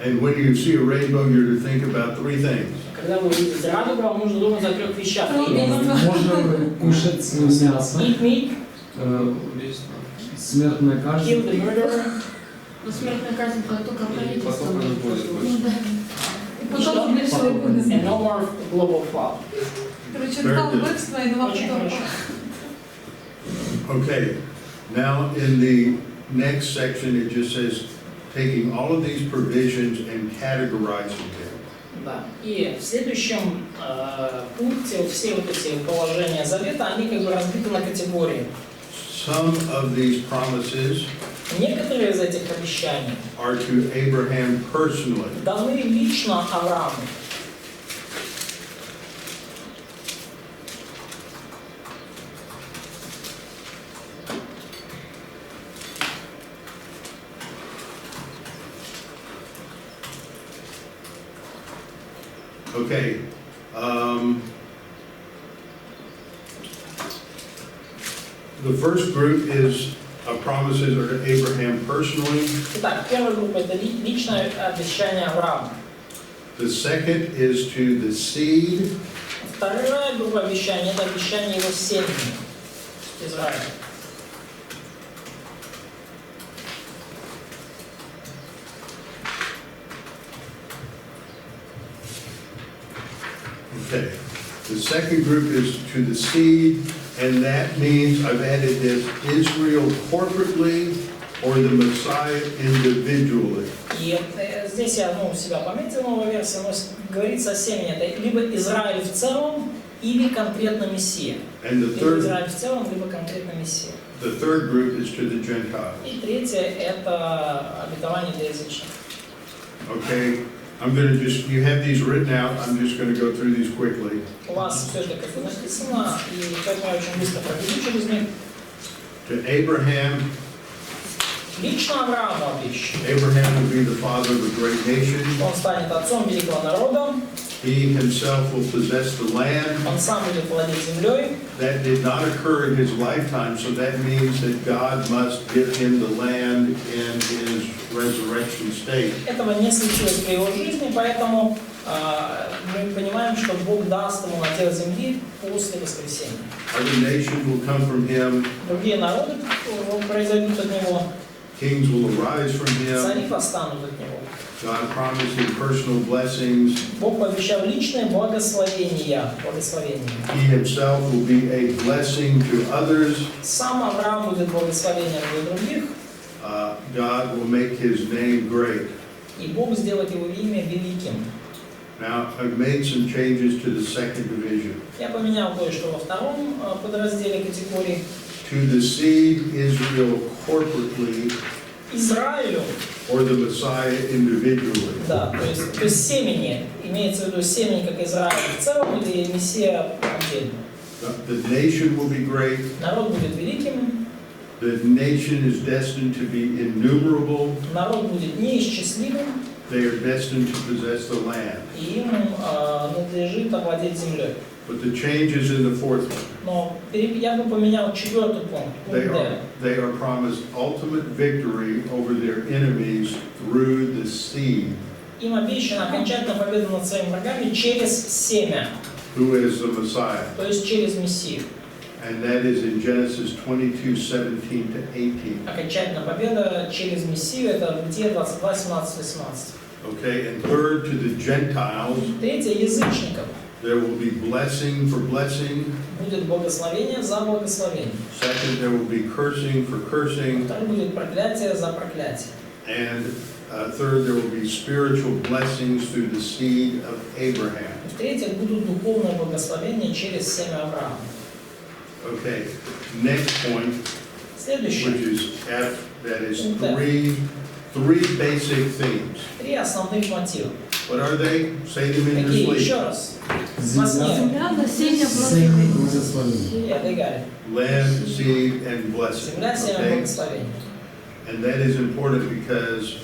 Speaker 1: And when you see a rainbow, you're to think about 3 things.
Speaker 2: Когда вы видите радугу, вам нужно думать о 3 вещах.
Speaker 4: Можно кушать мясо,
Speaker 2: Eat meat,
Speaker 4: смертная
Speaker 2: kill
Speaker 4: казнь,
Speaker 2: the murderer.
Speaker 3: Ну, смертная казнь только правительство.
Speaker 5: потом она будет
Speaker 3: Ну, да. І потім більше не буде.
Speaker 2: And no more global flood.
Speaker 3: Коротше, два вбивства і нема
Speaker 2: Очень
Speaker 3: потоку.
Speaker 2: хорошо.
Speaker 1: Okay. Now in the next section, it just says taking all of these provisions and categorizing them.
Speaker 2: Да. И в следующем пункте вот все вот эти положения завета, они как бы разбиты на категории.
Speaker 1: Some of these promises
Speaker 2: Некоторые из этих обещаний
Speaker 1: are to Abraham personally.
Speaker 2: даны лично Аврааму.
Speaker 1: Okay. The first group is promises are to Abraham personally.
Speaker 2: Итак, первая группа – это личное обещание Аврааму.
Speaker 1: The second is to the seed.
Speaker 2: Вторая группа обещаний – это обещание его семьи, Израиля.
Speaker 1: Okay. The second group is to the seed, and that means, I've added this, Israel corporately or the Messiah individually.
Speaker 2: И здесь я себя пометил, новая версия, но говорится о семени. Это либо Израиль в целом, или конкретно Мессия.
Speaker 1: And the
Speaker 2: Либо
Speaker 1: third,
Speaker 2: Израиль в целом, либо конкретно Мессия.
Speaker 1: the third group is to the Gentiles.
Speaker 2: И третье – это обетование для язычников.
Speaker 1: Okay, I'm going to just, you have these written out, I'm just going to go through these quickly.
Speaker 2: У вас все это как написано, и поэтому я очень быстро пробегу через них.
Speaker 1: To Abraham,
Speaker 2: Лично Аврааму обещан.
Speaker 1: Abraham will be the father of a great nation.
Speaker 2: Он станет отцом великого народа,
Speaker 1: He himself will possess the land.
Speaker 2: он сам будет владеть землей.
Speaker 1: That did not occur in his lifetime, so that means that God must give him the land in his resurrection state.
Speaker 2: Этого не случилось при его жизни, поэтому мы понимаем, что Бог даст ему надел земли после воскресения.
Speaker 1: Other nations will come from him.
Speaker 2: Другие народы произойдут от него,
Speaker 1: Kings will arise from
Speaker 2: цари
Speaker 1: him.
Speaker 2: восстанут от него.
Speaker 1: God promised him personal blessings.
Speaker 2: Бог пообещал личное благословение.
Speaker 1: He himself will be a blessing to others.
Speaker 2: Сам Авраам будет благословением для других,
Speaker 1: God will make his name great.
Speaker 2: и Бог сделает его имя великим.
Speaker 1: Now, I've made some changes to the second division.
Speaker 2: Я поменял кое-что во втором подразделе категории.
Speaker 1: To the seed, Israel corporately,
Speaker 2: Израилю,
Speaker 1: or the Messiah individually.
Speaker 2: да, то есть семени, имеется в виду семени как Израиль в целом или Мессия отдельно.
Speaker 1: The nation will be great.
Speaker 2: Народ будет великим,
Speaker 1: The nation is destined to be innumerable.
Speaker 2: народ будет неисчислимым,
Speaker 1: They are destined to possess the land.
Speaker 2: и им надлежит овладеть землей.
Speaker 1: But the change is in the fourth one.
Speaker 2: Но я бы поменял четвертый пункт, пункт Д.
Speaker 1: They are promised ultimate victory over their enemies through the seed,
Speaker 2: Им обещана окончательная победа над своими врагами через семя,
Speaker 1: who is the Messiah.
Speaker 2: то есть через Мессию.
Speaker 1: And that is in Genesis 22:17-18.
Speaker 2: Окончательная победа через Мессию – это Бытие 22, 17-18.
Speaker 1: Okay, and third, to the Gentiles,
Speaker 2: Третье – язычников.
Speaker 1: there will be blessing for blessing.
Speaker 2: Будет благословение за благословение.
Speaker 1: Second, there will be cursing for cursing.
Speaker 2: Второе будет проклятие за проклятие.
Speaker 1: And third, there will be spiritual blessings through the seed of Abraham.
Speaker 2: В-третьих, будут духовные благословения через семя Авраама.
Speaker 1: Okay, next point,
Speaker 2: Следующее.
Speaker 1: which is F, that is three basic themes.
Speaker 2: Три основных мотива.
Speaker 1: What are they? Say them in your
Speaker 2: Какие?
Speaker 1: sleep.
Speaker 2: Еще раз.
Speaker 4: Земля,
Speaker 3: Земля, насение,
Speaker 4: семя,
Speaker 3: благословение.
Speaker 4: благословение.
Speaker 2: Я догарю.
Speaker 1: Land, seed, and blessing.
Speaker 2: Земля, семя,
Speaker 1: Okay?
Speaker 2: благословение.
Speaker 1: And that is important because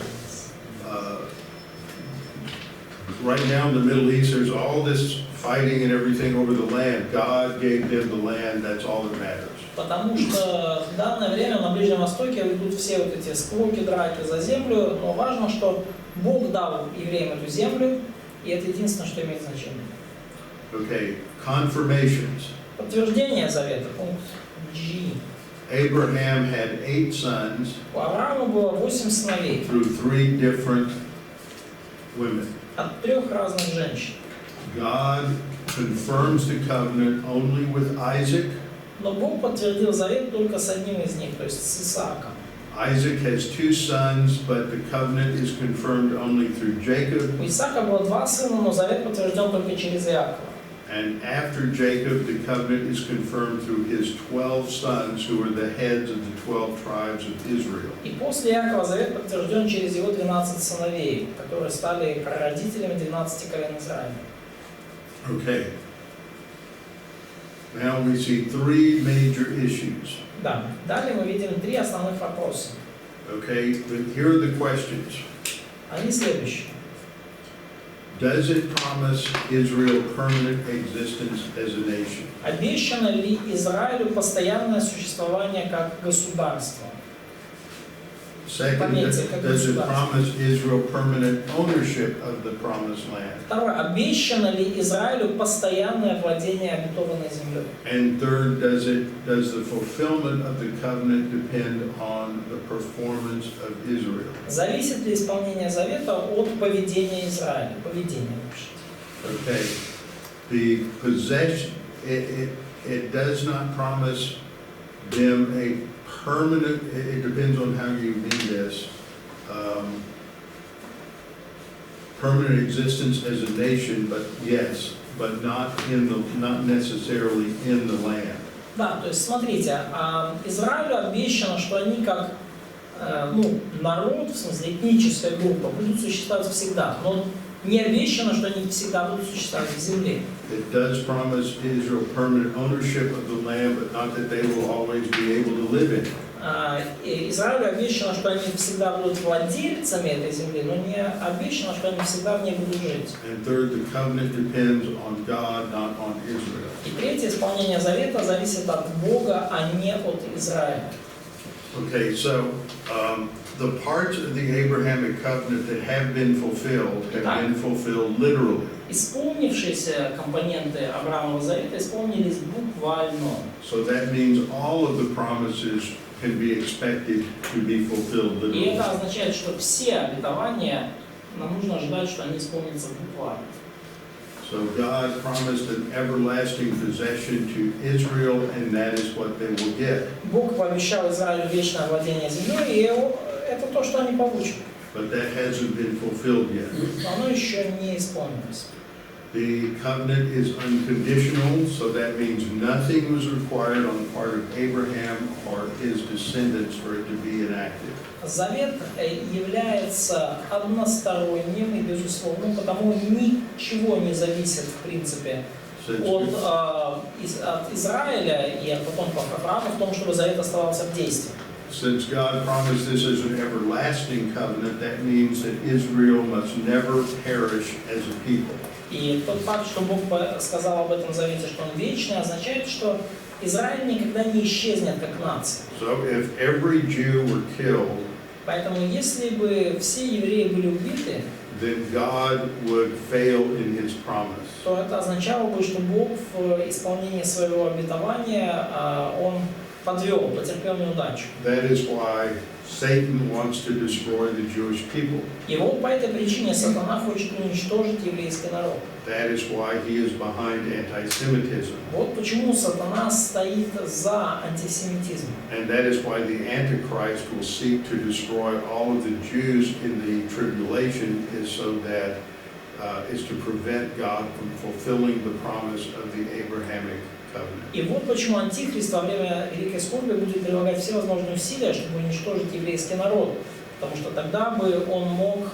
Speaker 1: right now in the Middle East, there's all this fighting and everything over the land. God gave them the land, that's all that matters.
Speaker 2: Потому что в данное время на Ближнем Востоке идут все вот эти склоки, драки за землю, но важно, что Бог дал евреям эту землю, и это единственное, что имеет значение.
Speaker 1: Okay, confirmations.
Speaker 2: Подтверждение завета, пункт G.
Speaker 1: Abraham had 8 sons
Speaker 2: У Авраама было 8 сыновей
Speaker 1: through 3 different women.
Speaker 2: от 3 разных женщин.
Speaker 1: God confirms the covenant only with Isaac.
Speaker 2: Но Бог подтвердил завет только с одним из них, то есть с Исааком.
Speaker 1: Isaac has 2 sons, but the covenant is confirmed only through Jacob.
Speaker 2: У Исаака было 2 сына, но завет подтвержден только через Иакова.
Speaker 1: And after Jacob, the covenant is confirmed through his 12 sons, who are the heads of the 12 tribes of Israel.
Speaker 2: И после Иакова завет подтвержден через его 12 сыновей, которые стали прародителями 12 колен Израиля.
Speaker 1: Okay. Now we see 3 major issues.
Speaker 2: Да. Далее мы видим 3 основных вопроса.
Speaker 1: Okay, but here are the questions.
Speaker 2: Они следующие.
Speaker 1: Does it promise Israel permanent existence as a nation?
Speaker 2: Обещано ли Израилю постоянное существование как государство?
Speaker 1: Second,
Speaker 2: Пометьте, как
Speaker 1: does it
Speaker 2: государство.
Speaker 1: promise Israel permanent ownership of the promised land?
Speaker 2: Второе, обещано ли Израилю постоянное владение обетованной землей?
Speaker 1: And third, does the fulfillment of the covenant depend on the performance of Israel?
Speaker 2: Зависит ли исполнение завета от поведения Израиля? Поведение, напишите.
Speaker 1: Okay, the possession, it does not promise them a permanent, it depends on how you mean this, permanent existence as a nation, but yes, but not necessarily in the land.
Speaker 2: Да, то есть смотрите, Израилю обещано, что они как народ, в смысле этническая группа, будут существовать всегда, но не обещано, что они всегда будут существовать в земле.
Speaker 1: It does promise Israel permanent ownership of the land, but not that they will always be able to live in it.
Speaker 2: Израилю обещано, что они всегда будут владельцами этой земли, но не обещано, что они всегда в ней будут жить.
Speaker 1: And third, the covenant depends on God, not on Israel.
Speaker 2: И третье, исполнение завета зависит от Бога, а не от Израиля.
Speaker 1: Okay, so the parts of the Abrahamic covenant that have been fulfilled literally.
Speaker 2: Исполнившиеся компоненты Авраамова завета исполнились буквально.
Speaker 1: So that means all of the promises can be expected to be fulfilled
Speaker 2: И
Speaker 1: literally.
Speaker 2: это означает, что все обетования, нам нужно ожидать, что они исполнятся буквально.
Speaker 1: So God promised an everlasting possession to Israel, and that is what they will get.
Speaker 2: Бог пообещал Израилю вечное владение землей, и это то, что они получат.
Speaker 1: But that hasn't been fulfilled yet.
Speaker 2: Но оно еще не исполнилось.
Speaker 1: The covenant is unconditional, so that means nothing was required on the part of Abraham or his descendants for it to be enacted.
Speaker 2: Завет является односторонним и безусловным, потому ничего не зависит, в принципе, от Израиля и от потомков Авраама в том, чтобы завет оставался в действии.
Speaker 1: Since God promised this as an everlasting covenant, that means that Israel must never perish as a people.
Speaker 2: И тот факт, что Бог сказал об этом завете, что он вечный, означает, что Израиль никогда не исчезнет как нация.
Speaker 1: So if every Jew were killed,
Speaker 2: Поэтому если бы все евреи были убиты,
Speaker 1: then God would fail in his promise.
Speaker 2: то это означало бы, что Бог в исполнении своего обетования он подвел, потерпел неудачу.
Speaker 1: That is why Satan wants to destroy the Jewish people.
Speaker 2: И вот по этой причине сатана хочет уничтожить еврейский народ.
Speaker 1: That is why he is behind anti-Semitism.
Speaker 2: Вот почему сатана стоит за антисемитизмом.
Speaker 1: And that is why the Antichrist will seek to destroy all of the Jews in the tribulation, is to prevent God from fulfilling the promise of the Abrahamic covenant.
Speaker 2: И вот почему антихрист во время Великой Скорби будет прилагать все возможные усилия, чтобы уничтожить еврейский народ, потому что тогда бы он мог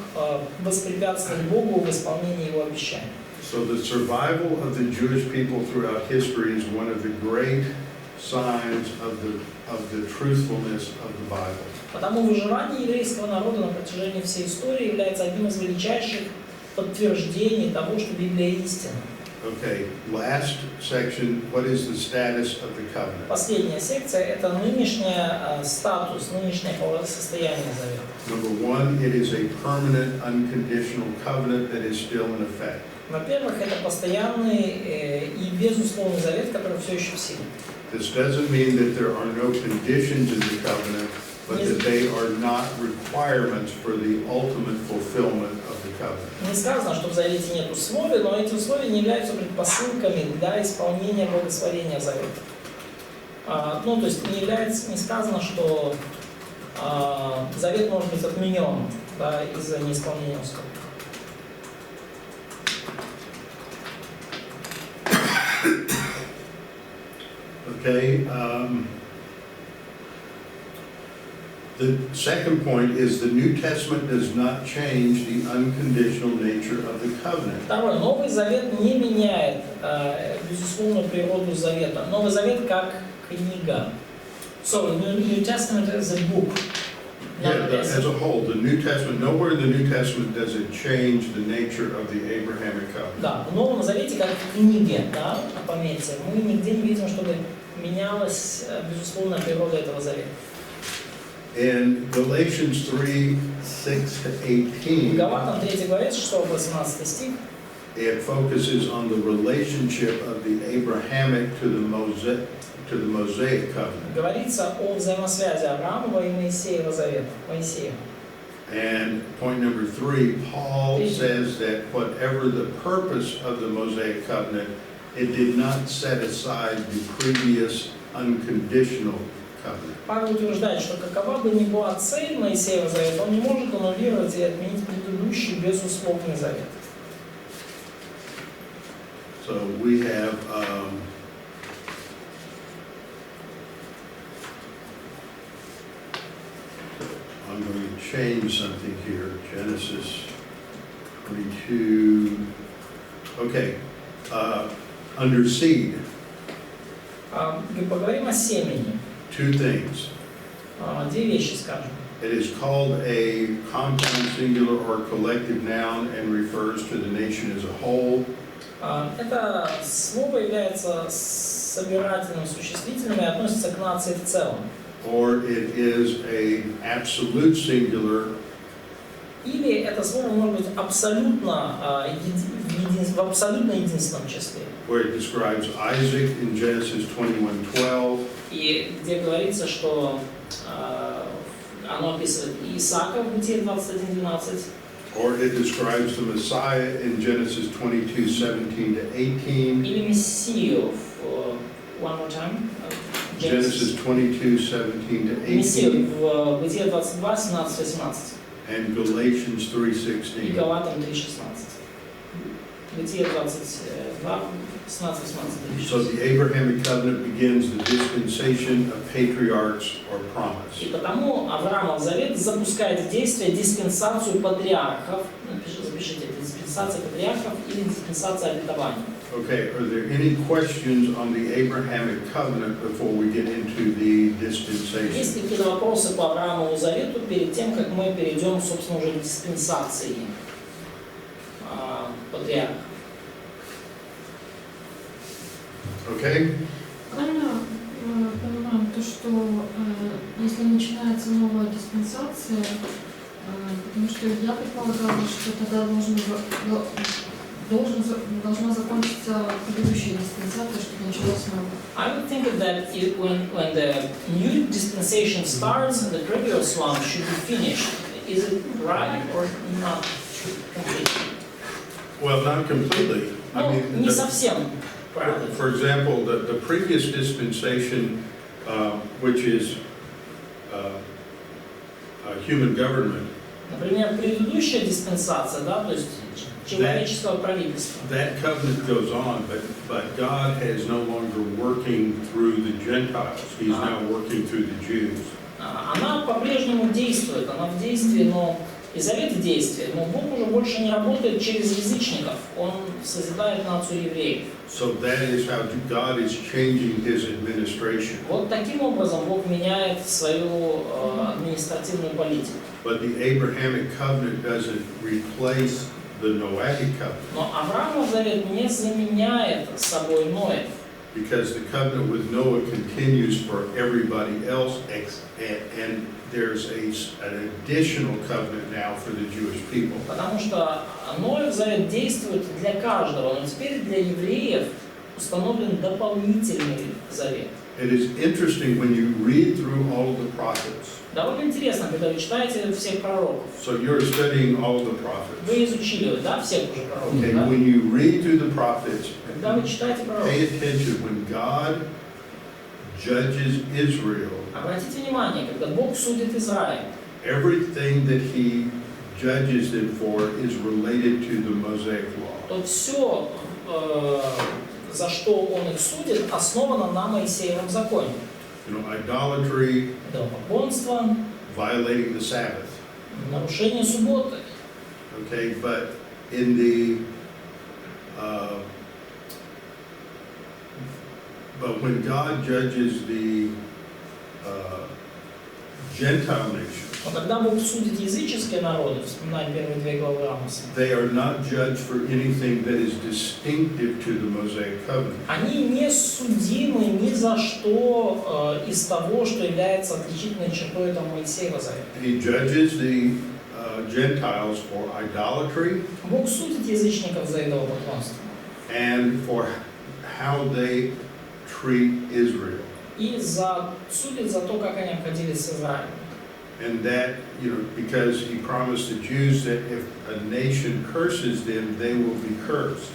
Speaker 2: воспрепятствовать Богу в исполнении его обещаний.
Speaker 1: So the survival of the Jewish people throughout history is one of the great signs of the truthfulness of the Bible.
Speaker 2: Потому выживание еврейского народа на протяжении всей истории является одним из величайших подтверждений того, что Библия истина.
Speaker 1: Okay, last section, what is the status of the covenant?
Speaker 2: Последняя секция – это нынешний статус, нынешнее состояние завета.
Speaker 1: Number one, it is a permanent, unconditional covenant that is still in effect.
Speaker 2: Во-первых, это постоянный и безусловный завет, который все еще в силе.
Speaker 1: This doesn't mean that there are no conditions in the covenant, but that they are not requirements for the ultimate fulfillment of the covenant.
Speaker 2: Не сказано, что в завете нет условий, но эти условия не являются предпосылками для исполнения благословения завета. То есть не сказано, что завет может быть отменен из-за неисполнения условий.
Speaker 1: Okay, the second point is the New Testament does not change the unconditional nature of the covenant.
Speaker 2: Второе. Новый Завет не меняет безусловную природу Завета. Новый Завет как книга. So, New Testament is a book.
Speaker 1: Yeah, as a whole, the New Testament, nowhere in the New Testament does it change the nature of the Abrahamic covenant.
Speaker 2: Да, в Новом Завете как в книге, пометьте, мы нигде не видим, чтобы менялась безусловная природа этого Завета.
Speaker 1: In Galatians 3, 6-18,
Speaker 2: Галатам 3 главе, 6-18 стих,
Speaker 1: it focuses on the relationship of the Abrahamic to the Mosaic covenant.
Speaker 2: говорится о взаимосвязи Авраамова и Моисеева завета. Моисеева.
Speaker 1: And point number 3, Paul says that whatever the purpose of the Mosaic covenant, it did not set aside the previous unconditional covenant.
Speaker 2: Павел утверждает, что какова бы ни была цель Моисеева завета, он не может аннулировать и отменить предыдущий безусловный завет.
Speaker 1: So we have I'm going to change something here. Genesis 22. Okay, under seed,
Speaker 2: Поговорим о семени.
Speaker 1: two things.
Speaker 2: Две вещи скажем.
Speaker 1: It is called a compound singular or collective noun and refers to the nation as a whole.
Speaker 2: Это слово является собирательным существительным и относится к нации в целом.
Speaker 1: Or it is an absolute singular.
Speaker 2: Или это слово может быть абсолютно, в абсолютно единственном числе.
Speaker 1: Where it describes Isaac in Genesis 21:12.
Speaker 2: И где говорится, что оно описывает Исаака в Бытие 21:12.
Speaker 1: Or it describes the Messiah in Genesis 22:17-18.
Speaker 2: Или Мессию one more time.
Speaker 1: Genesis 22:17-18.
Speaker 2: Мессию в Бытие 22, 17-18.
Speaker 1: And Galatians
Speaker 2: И
Speaker 1: 3:16.
Speaker 2: Галатам 3:16. Бытие 22, 17-18.
Speaker 1: So the Abrahamic covenant begins the dispensation of patriarchs or promise.
Speaker 2: И потому Авраамов завет запускает в действие диспенсацию патриархов. Запишите, диспенсация патриархов или диспенсация обетования.
Speaker 1: Okay, are there any questions on the Abrahamic covenant before we get into the
Speaker 2: Есть
Speaker 1: dispensation?
Speaker 2: какие-то вопросы по Авраамову завету перед тем, как мы перейдем, собственно, уже к диспенсации патриарха?
Speaker 1: Okay?
Speaker 3: Правильно понимаем то, что если начинается новая диспенсация, потому что я предполагала, что тогда должна закончиться предыдущая диспенсация, чтобы началась новая.
Speaker 2: I would think that when the new dispensation starts, the previous one should be finished. Is it right or not completely?
Speaker 1: Well, not completely. I
Speaker 2: Ну,
Speaker 1: mean,
Speaker 2: не совсем правильно.
Speaker 1: for example, the previous dispensation, which is human government,
Speaker 2: Например, предыдущая диспенсация, да, то есть человеческого правительства.
Speaker 1: that covenant goes on, but God is no longer working through the Gentiles. He's now working through the Jews.
Speaker 2: Она по-прежнему действует, она в действии, но и завет в действии, но Бог уже больше не работает через язычников, Он созидает нацию евреев.
Speaker 1: So that is how God is changing His administration.
Speaker 2: Вот таким образом Бог меняет свою административную политику.
Speaker 1: But the Abrahamic covenant doesn't replace the Noahic covenant,
Speaker 2: Но Авраамов завет не заменяет собой Ноев,
Speaker 1: because the covenant with Noah continues for everybody else, and there's an additional covenant now for the Jewish people.
Speaker 2: потому что Ноев завет действует для каждого, но теперь для евреев установлен дополнительный завет.
Speaker 1: It is interesting when you read through all of the prophets.
Speaker 2: Довольно интересно, когда вы читаете всех пророков.
Speaker 1: So you're studying all of the prophets.
Speaker 2: Вы изучили, да, всех уже пророков,
Speaker 1: Okay,
Speaker 2: да?
Speaker 1: when you read through the prophets,
Speaker 2: Когда вы читаете пророков,
Speaker 1: pay attention. When God judges Israel,
Speaker 2: обратите внимание, когда Бог судит Израиль,
Speaker 1: everything that He judges them for is related to the Mosaic law.
Speaker 2: то все, за что Он их судит, основано на Моисеевом законе.
Speaker 1: You know, idolatry,
Speaker 2: Идолопоклонство,
Speaker 1: violating the Sabbath.
Speaker 2: нарушение субботы.
Speaker 1: Okay, but in the but when God judges the Gentile nations,
Speaker 2: Но когда Бог судит языческие народы, вспоминаем первые 2 главы Амоса,
Speaker 1: they are not judged for anything that is distinctive to the Mosaic covenant.
Speaker 2: они не судимы ни за что из того, что является отличительной чертой этого Моисеева Завета.
Speaker 1: He judges the Gentiles for idolatry
Speaker 2: Бог судит язычников за идолопоклонство
Speaker 1: and for how they treat Israel.
Speaker 2: и судит за то, как они обходились с Израилем.
Speaker 1: And that, because he promised the Jews that if a nation curses them, they will be cursed.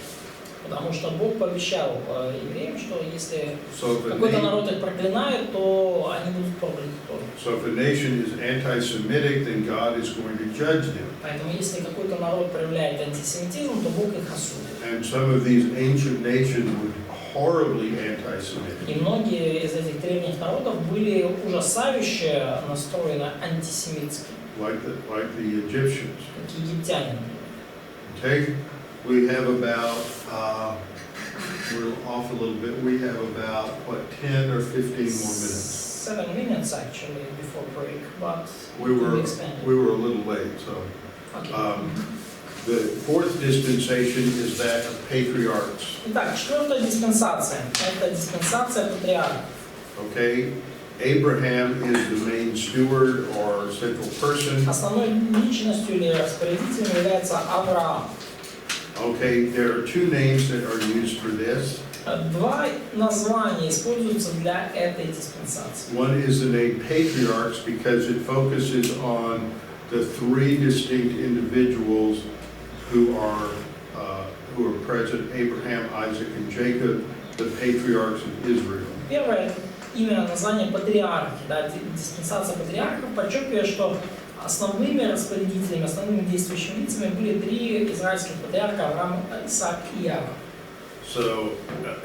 Speaker 2: Потому что Бог пообещал евреям, что если
Speaker 1: So if
Speaker 2: какой-то народ их проклинает, то они будут прокляты тоже.
Speaker 1: So if a nation is anti-Semitic, then God is going to judge them.
Speaker 2: Поэтому если какой-то народ проявляет антисемитизм, то Бог их осудит.
Speaker 1: And some of these ancient nations were horribly anti-Semitic.
Speaker 2: И многие из этих древних народов были ужасающе настроены антисемитски,
Speaker 1: Like the Egyptians.
Speaker 2: как египтяне.
Speaker 1: Okay, we have about, we're off a little bit, we have about, 10 or 15 more minutes.
Speaker 2: 7 minutes actually before break, but
Speaker 1: We were
Speaker 2: expanded.
Speaker 1: a little late, so.
Speaker 2: Okay.
Speaker 1: The fourth dispensation is that of patriarchs.
Speaker 2: Итак, 4-я диспенсация. Это диспенсация патриархов.
Speaker 1: Okay, Abraham is the main steward or central person.
Speaker 2: Основной личностью или распорядителем является Авраам.
Speaker 1: Okay, there are 2 names that are used for this.
Speaker 2: 2 названия используются для этой диспенсации.
Speaker 1: One is the name patriarchs because it focuses on the 3 distinct individuals who are present: Abraham, Isaac, and Jacob, the patriarchs of Israel.
Speaker 2: Первое имя, название патриархи, да, диспенсация патриархов подчеркивает, что основными распорядителями, основными действующими лицами были 3 израильских патриарха: Авраам, Исаак и Яков.
Speaker 1: So,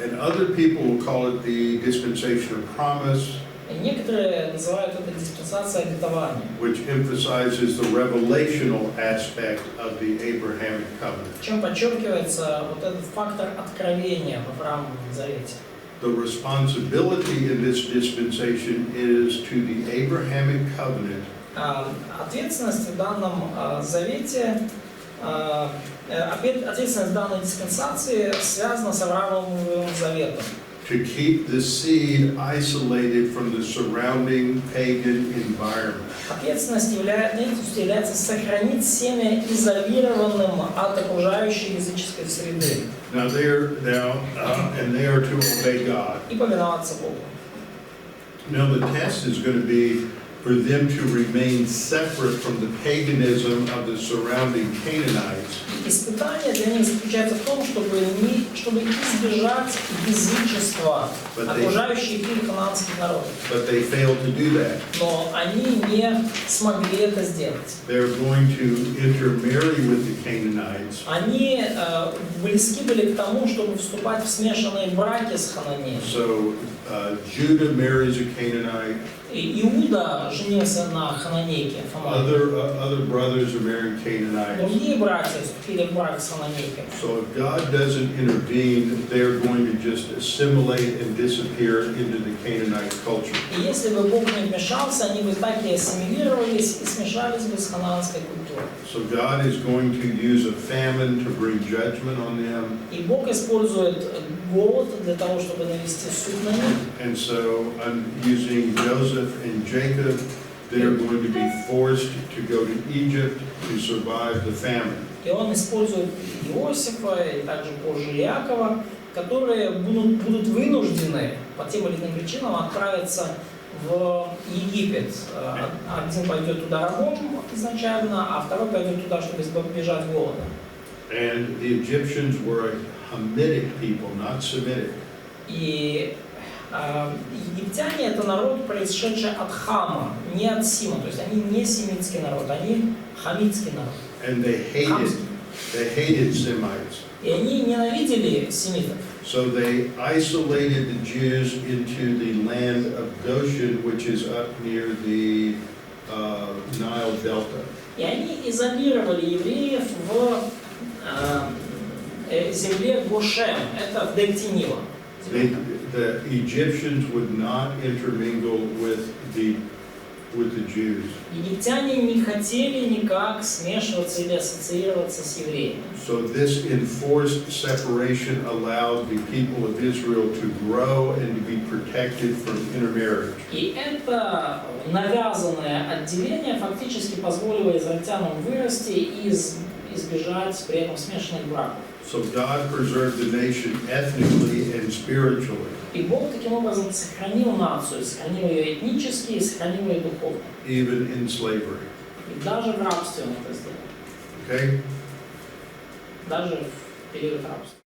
Speaker 1: and other people will call it the dispensation of promise,
Speaker 2: И некоторые называют это диспенсацией обетования,
Speaker 1: which emphasizes the revelational aspect of the Abrahamic covenant.
Speaker 2: чем подчеркивается вот этот фактор откровения в Авраамовом Завете.
Speaker 1: The responsibility in this dispensation is to the Abrahamic covenant.
Speaker 2: Ответственность в данном Завете, ответственность данной диспенсации связана с Авраамовым Заветом.
Speaker 1: To keep the seed isolated from the surrounding pagan environment.
Speaker 2: Ответственность является сохранить семя изолированным от окружающей языческой среды
Speaker 1: Now they are to obey God.
Speaker 2: и повиноваться Богу.
Speaker 1: Now the test is going to be for them to remain separate from the paganism of the surrounding Canaanites.
Speaker 2: Испытание для них заключается в том, чтобы избежать язычества окружающих их ханаанских народов.
Speaker 1: But they failed to do that.
Speaker 2: Но они не смогли это сделать.
Speaker 1: They're going to intermarry with the Canaanites.
Speaker 2: Они близки были к тому, чтобы вступать в смешанные браки с хананеями.
Speaker 1: So Judah marries a Canaanite.
Speaker 2: Иуда женился на хананейке.
Speaker 1: Other brothers are marrying Canaanites.
Speaker 2: Другие братья вступили в брак с хананейкой.
Speaker 1: So if God doesn't intervene, they're going to just assimilate and disappear into the Canaanite culture.
Speaker 2: И если бы Бог не вмешался, они бы так и ассимилировались и смешались бы с ханаанской культурой.
Speaker 1: So God is going to use a famine to bring judgment on them.
Speaker 2: И Бог использует голод для того, чтобы навести суд на них.
Speaker 1: And so I'm using Joseph and Jacob. They're going to be forced to go to Egypt to survive the famine.
Speaker 2: И он использует Иосифа и также позже Иакова, которые будут вынуждены по тем или иным причинам отправиться в Египет. Один пойдет туда рабом изначально, а второй пойдет туда, чтобы избежать голода.
Speaker 1: And the Egyptians were a Hamitic people, not Semitic.
Speaker 2: И египтяне — это народ, происшедший от Хама, не от Сима. То есть они не семитский народ, они хамитский народ.
Speaker 1: And they hated Semites.
Speaker 2: И они ненавидели семитов.
Speaker 1: So they isolated the Jews into the land of Goshen, which is up near the Nile Delta.
Speaker 2: И они изолировали евреев в земле Гошем, это в дельте Нила.
Speaker 1: The Egyptians would not intermingle with the with the Jews.
Speaker 2: Египтяне не хотели никак смешиваться или ассоциироваться с евреями.
Speaker 1: So this enforced separation allowed the people of Israel to grow and to be protected from intermarriage.
Speaker 2: И это навязанное отделение фактически позволило израильтянам вырасти и избежать при этом смешанных браков.
Speaker 1: So God preserved the nation ethnically and spiritually,
Speaker 2: И Бог таким образом сохранил нацию, сохранил ее этнически и сохранил ее духовно.
Speaker 1: even in slavery.
Speaker 2: И даже в рабстве он это сделал.
Speaker 1: Okay?
Speaker 2: Даже в период рабства.